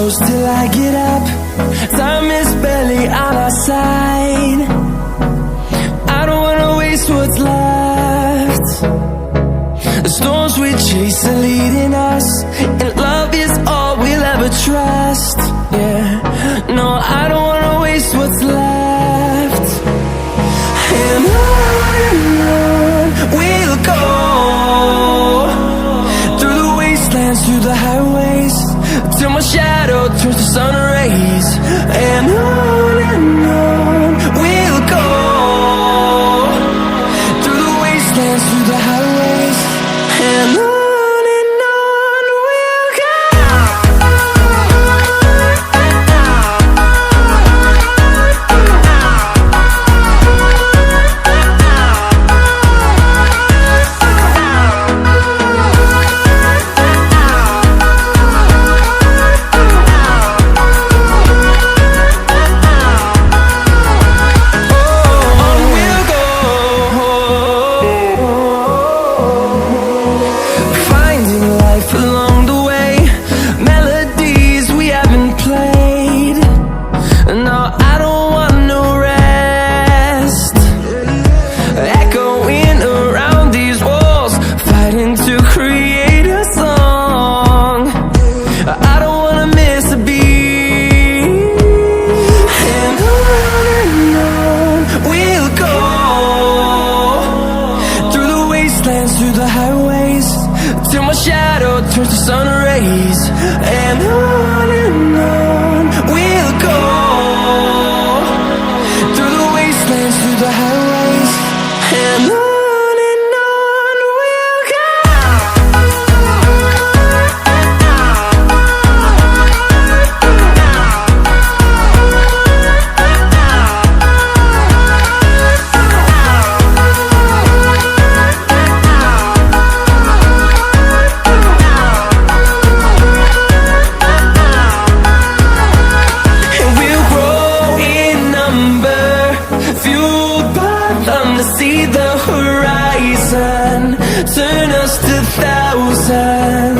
close till I get up. Time is barely on our side. I don't wanna waste what's left. The storms we chase are leading us, and love is all we'll ever trust. Yeah, no, I don't wanna waste what's left. And on we'll go, through the wastelands, through the highways, till my shadow turns to sun rays. And on we'll go, through the wastelands, through the highways, and on we'll go. Through the highways, till my shadow turns to sun rays. And on we'll go, through the wastelands, through the highways, and on we'll go. To see the horizon, turn us to thousands.